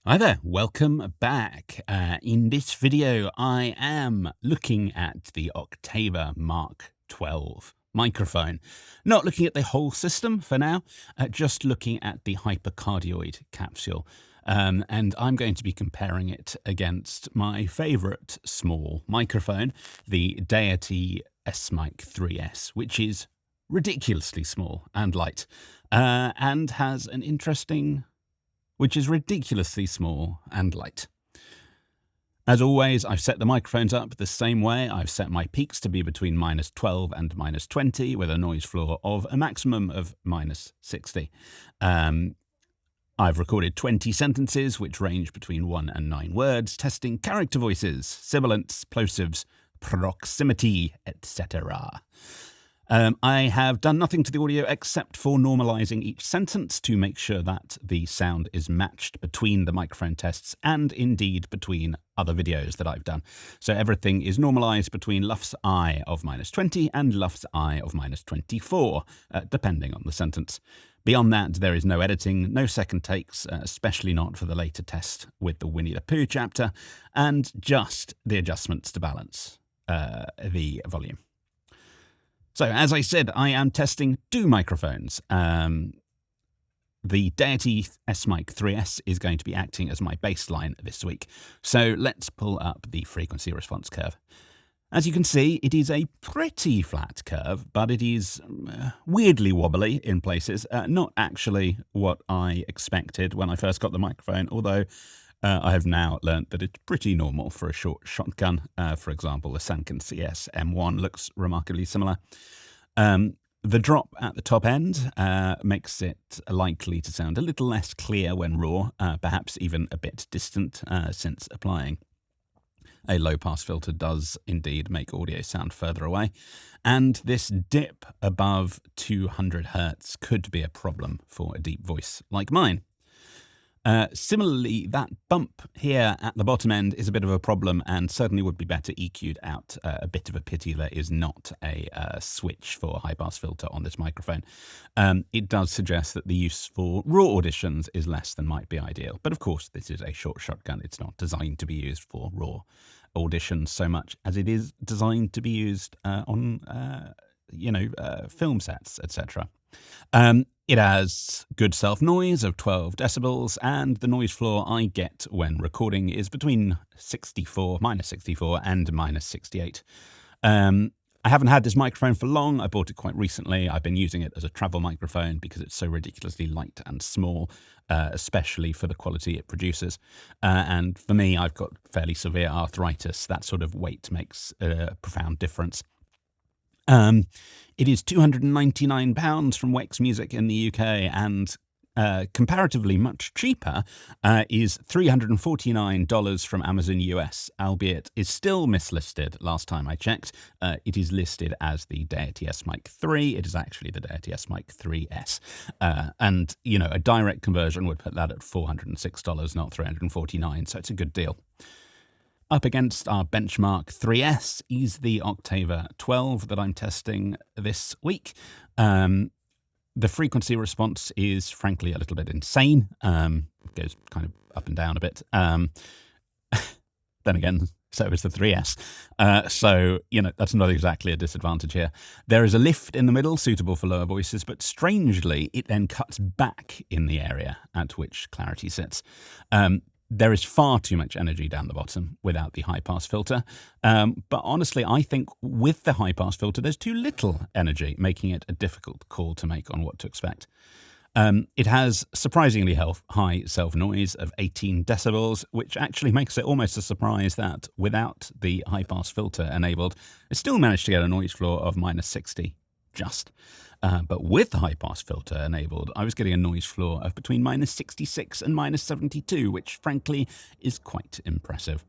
Hi there, welcome back. In this video, I am looking at the Oktava Mk-012 microphone. Not looking at the whole system for now, just looking at the Hypercardioid capsule. And I'm going to be comparing it against my favorite small microphone, the Deity S-Mic 3S, which is ridiculously small and light, and has an interesting... which is ridiculously small and light. As always, I've set the microphones up the same way. I've set my peaks to be between -12 and -20 with a noise floor of a maximum of -60. I've recorded 20 sentences, which range between 1 and 9 words, testing character voices, sibilants, plosives, proximity, etc. I have done nothing to the audio except for normalizing each sentence to make sure that the sound is matched between the microphone tests and indeed between other videos that I've done. So everything is normalized between LUFS I of -20 and LUFS I of -24, depending on the sentence. Beyond that, there is no editing, no second takes, especially not for the later test with the Winnie the Pooh chapter, and just the adjustments to balance the volume. So, as I said, I am testing 2 microphones. The Deity S-Mic 3S is going to be acting as my baseline this week. So let's pull up the frequency response curve. As you can see, it is a pretty flat curve, but it is weirdly wobbly in places. Not actually what I expected when I first got the microphone, although I have now learnt that it's pretty normal for a short shotgun. For example, the Sanken CS M1 looks remarkably similar. The drop at the top end makes it likely to sound a little less clear when raw, perhaps even a bit distant, since applying a low-pass filter does indeed make audio sound further away. And this dip above 200 Hz could be a problem for a deep voice like mine. Similarly, that bump here at the bottom end is a bit of a problem and certainly would be better EQ'd out. A bit of a pity there is not a switch for high-pass filter on this microphone. It does suggest that the use for raw auditions is less than might be ideal. But of course, this is a short shotgun. It's not designed to be used for raw auditions so much as it is designed to be used on, film sets, etc. It has good self-noise of 12 decibels, and the noise floor I get when recording is between -64 and -68. I haven't had this microphone for long. I bought it quite recently. I've been using it as a travel microphone because it's so ridiculously light and small, especially for the quality it produces. And for me, I've got fairly severe arthritis. That sort of weight makes a profound difference. It is £299 from Wax Music in the UK, and comparatively much cheaper is $349 from Amazon US, albeit is still mislisted last time I checked. It is listed as the Deity S-Mic 3. It is actually the Deity S-Mic 3S. And, a direct conversion would put that at $406, not $349, so it's a good deal. Up against our benchmark 3S is the Oktava 12 that I'm testing this week. The frequency response is frankly a little bit insane. It goes kind of up and down a bit. Then again, so is the 3S. So, that's not exactly a disadvantage here. There is a lift in the middle suitable for lower voices, but strangely, it then cuts back in the area at which clarity sits. There is far too much energy down the bottom without the high-pass filter. But honestly, I think with the high-pass filter, there's too little energy, making it a difficult call to make on what to expect. It has surprisingly high self-noise of 18 decibels, which actually makes it almost a surprise that without the high-pass filter enabled, it still managed to get a noise floor of -60, just. But with the high-pass filter enabled, I was getting a noise floor of between -66 and -72, which frankly is quite impressive.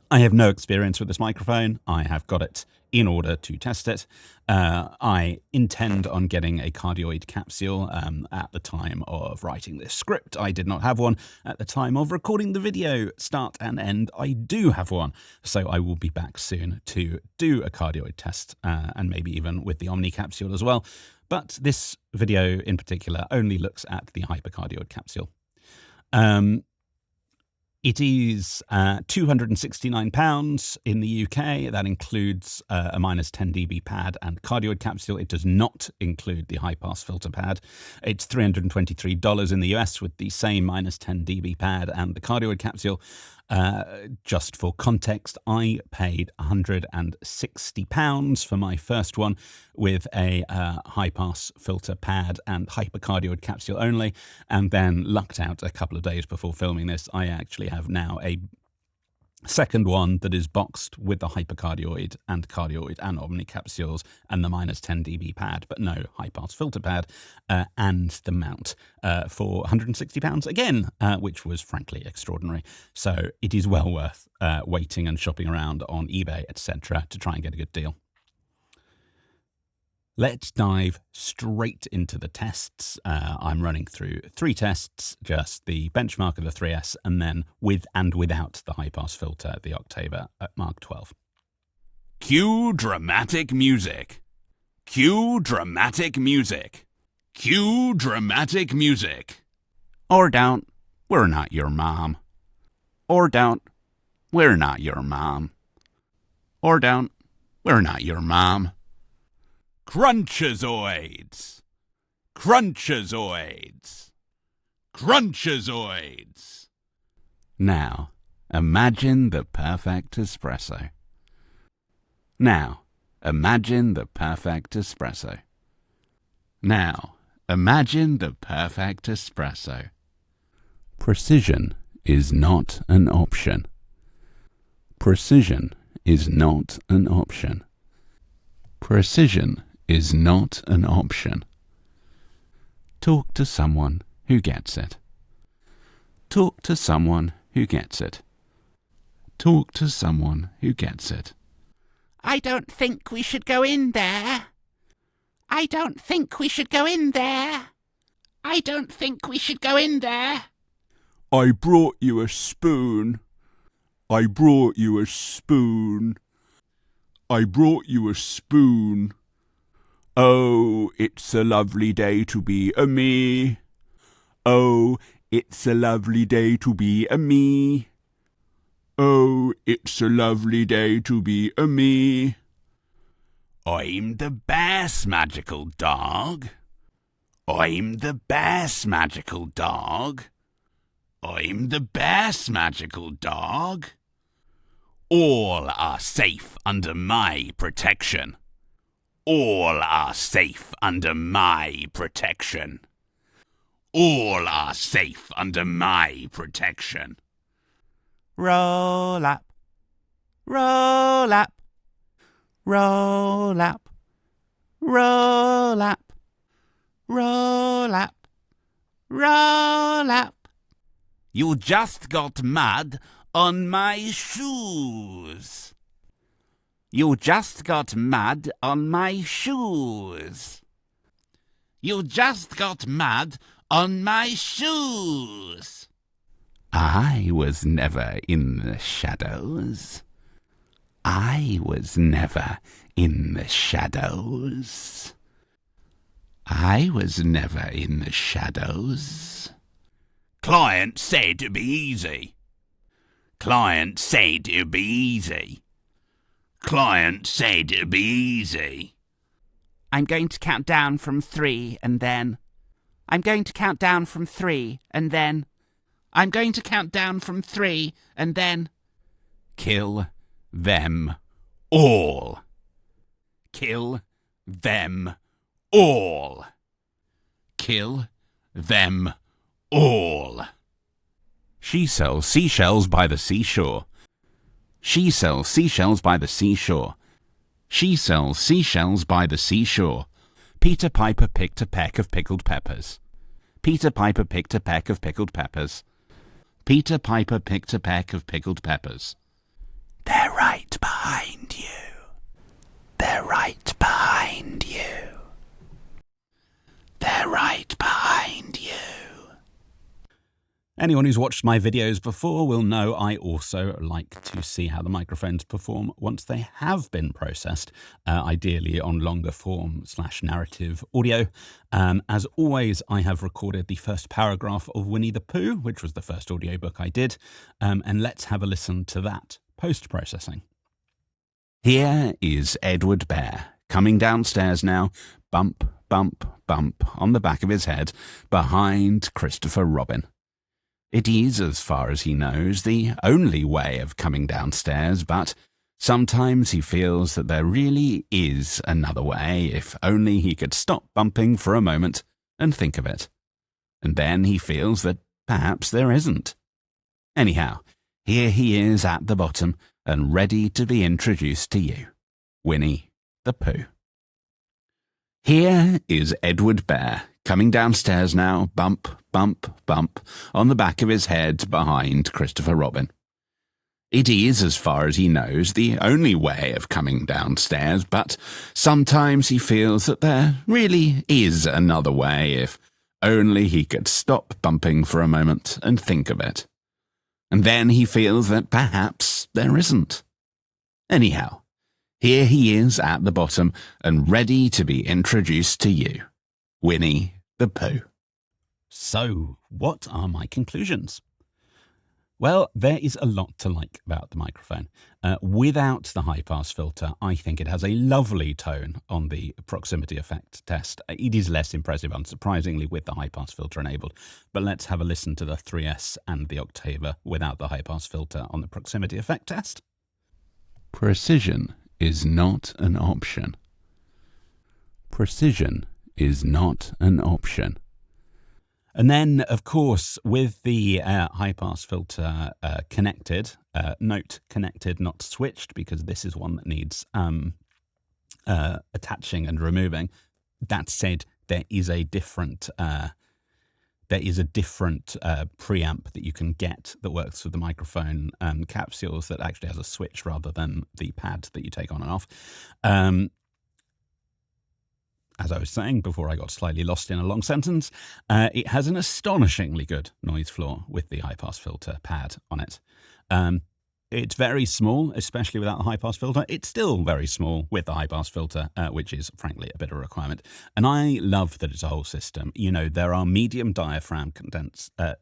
I have no experience with this microphone. I have got it in order to test it. I intend on getting a cardioid capsule at the time of writing this script. I did not have one. At the time of recording the video, start and end, I do have one. So I will be back soon to do a cardioid test and maybe even with the Omni capsule as well. But this video in particular only looks at the Hypercardioid capsule. It is £269 in the UK. That includes a minus 10 dB pad and cardioid capsule. It does not include the high-pass filter pad. It's $323 in the US with the same minus 10 dB pad and the cardioid capsule. Just for context, I paid £160 for my first one with a high-pass filter pad and hypercardioid capsule only, and then lucked out a couple of days before filming this. I actually have now a second one that is boxed with the hypercardioid and cardioid and omni capsules and the minus 10 dB pad, but no high-pass filter pad, and the mount for £160 again, which was frankly extraordinary. So it is well worth waiting and shopping around on eBay, etc. to try and get a good deal. Let's dive straight into the tests. I'm running through 3 tests, just the benchmark of the 3S, and then with and without the high-pass filter, the Oktava at Mk-012. Cue dramatic music. Cue dramatic music. Cue dramatic music. Or don't, we're not your mom. Or don't, we're not your mom. Or don't, we're not your mom. Crunchazoids. Crunchazoids. Crunchazoids. Now, imagine the perfect espresso. Now, imagine the perfect espresso. Now, imagine the perfect espresso. Precision is not an option. Precision is not an option. Precision is not an option. Talk to someone who gets it. Talk to someone who gets it. Talk to someone who gets it. I don't think we should go in there. I don't think we should go in there. I don't think we should go in there. I brought you a spoon. I brought you a spoon. I brought you a spoon. Oh, it's a lovely day to be a me. Oh, it's a lovely day to be a me. Oh, it's a lovely day to be a me. I'm the best magical dog. I'm the best magical dog. I'm the best magical dog. All are safe under my protection. All are safe under my protection. All are safe under my protection. Roll up. Roll up. Roll up. Roll up. Roll up. Roll up. You just got mud on my shoes. You just got mud on my shoes. You just got mud on my shoes. I was never in the shadows. I was never in the shadows. I was never in the shadows. Client said it'd be easy. Client said it'd be easy. Client said it'd be easy. I'm going to count down from 3 and then. I'm going to count down from 3 and then. I'm going to count down from 3 and then. Kill them all. Kill them all. Kill them all. She sells seashells by the seashore. She sells seashells by the seashore. She sells seashells by the seashore. Peter Piper picked a peck of pickled peppers. Peter Piper picked a peck of pickled peppers. Peter Piper picked a peck of pickled peppers. They're right behind you. They're right behind you. They're right behind you. Anyone who's watched my videos before will know I also like to see how the microphones perform once they have been processed, ideally on longer form / narrative audio. As always, I have recorded the first paragraph of Winnie the Pooh, which was the first audiobook I did, and let's have a listen to that post-processing. Here is Edward Bear, coming downstairs now, bump, bump, bump, on the back of his head, behind Christopher Robin. It is, as far as he knows, the only way of coming downstairs, but sometimes he feels that there really is another way if only he could stop bumping for a moment and think of it. And then he feels that perhaps there isn't. Anyhow, here he is at the bottom and ready to be introduced to you, Winnie the Pooh. Here is Edward Bear, coming downstairs now, bump, bump, bump, on the back of his head behind Christopher Robin. It is, as far as he knows, the only way of coming downstairs, but sometimes he feels that there really is another way if only he could stop bumping for a moment and think of it. And then he feels that perhaps there isn't. Anyhow, here he is at the bottom and ready to be introduced to you, Winnie the Pooh. So, what are my conclusions? Well, there is a lot to like about the microphone. Without the high-pass filter, I think it has a lovely tone on the proximity effect test. It is less impressive, unsurprisingly, with the high-pass filter enabled. But let's have a listen to the 3S and the Oktava without the high-pass filter on the proximity effect test. Precision is not an option. Precision is not an option. And then, of course, with the high-pass filter connected, note connected, not switched, because this is one that needs attaching and removing. That said, there is a different preamp that you can get that works with the microphone capsules that actually has a switch rather than the pad that you take on and off. As I was saying before I got slightly lost in a long sentence, it has an astonishingly good noise floor with the high-pass filter pad on it. It's very small, especially without the high-pass filter. It's still very small with the high-pass filter, which is, frankly, a bit of a requirement. And I love that it's a whole system. You know, there are medium diaphragm condenser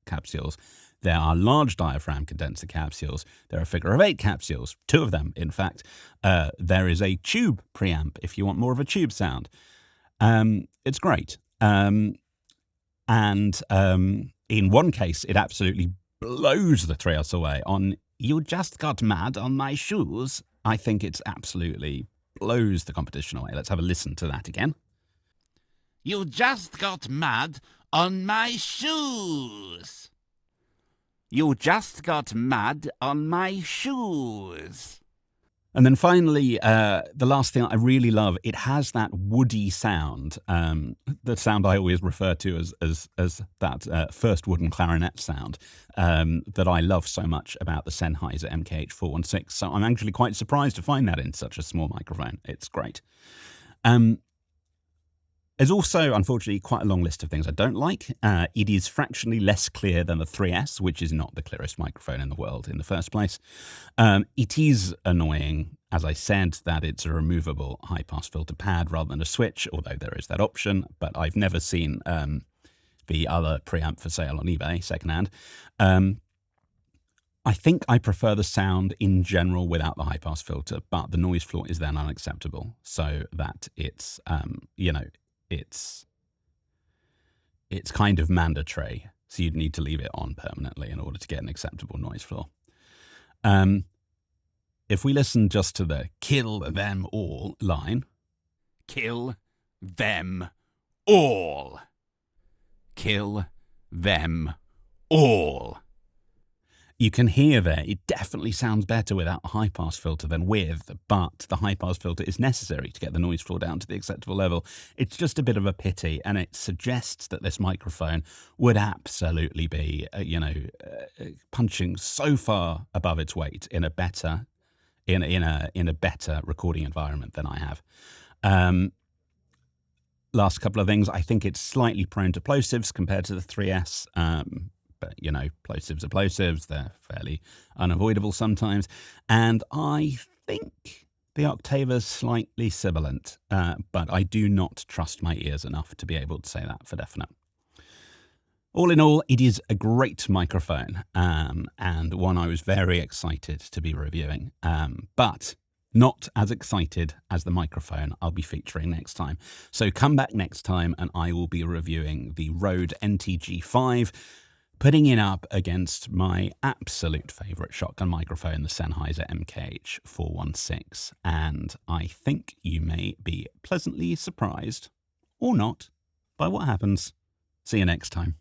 capsules. There are large diaphragm condenser capsules. There are figure-of-8 capsules, 2 of them, in fact. There is a tube preamp if you want more of a tube sound. It's great. And in one case, it absolutely blows the 3S away. On "You Just Got Mad on My Shoes," I think it's absolutely blows the competition away. Let's have a listen to that again. You just got mad on my shoes. You just got mad on my shoes. And then finally, the last thing I really love, it has that woody sound, the sound I always refer to as that first wooden clarinet sound that I love so much about the Sennheiser Mk-012. So I'm actually quite surprised to find that in such a small microphone. It's great. There's also, unfortunately, quite a long list of things I don't like. It is fractionally less clear than the 3S, which is not the clearest microphone in the world in the first place. It is annoying, as I said, that it's a removable high-pass filter pad rather than a switch, although there is that option. But I've never seen the other preamp for sale on eBay, secondhand. I think I prefer the sound in general without the high-pass filter, but the noise floor is then unacceptable, so that it's, it's kind of mandatory, so you'd need to leave it on permanently in order to get an acceptable noise floor. If we listen just to the "kill them all" line. Kill them all. Kill them all. You can hear there, it definitely sounds better without a high-pass filter than with, but the high-pass filter is necessary to get the noise floor down to the acceptable level. It's just a bit of a pity, and it suggests that this microphone would absolutely be, punching so far above its weight in a better, in a better recording environment than I have. last couple of things. I think it's slightly prone to plosives compared to the 3S. But, you know, plosives are plosives. They're fairly unavoidable sometimes. And I think the Oktava's slightly sibilant, but I do not trust my ears enough to be able to say that for definite. All in all, it is a great microphone, and one I was very excited to be reviewing, but not as excited as the microphone I'll be featuring next time. So come back next time and I will be reviewing the Rode NTG5, putting it up against my absolute favourite shotgun microphone, the Sennheiser MK-012. And I think you may be pleasantly surprised, or not, by what happens. See you next time.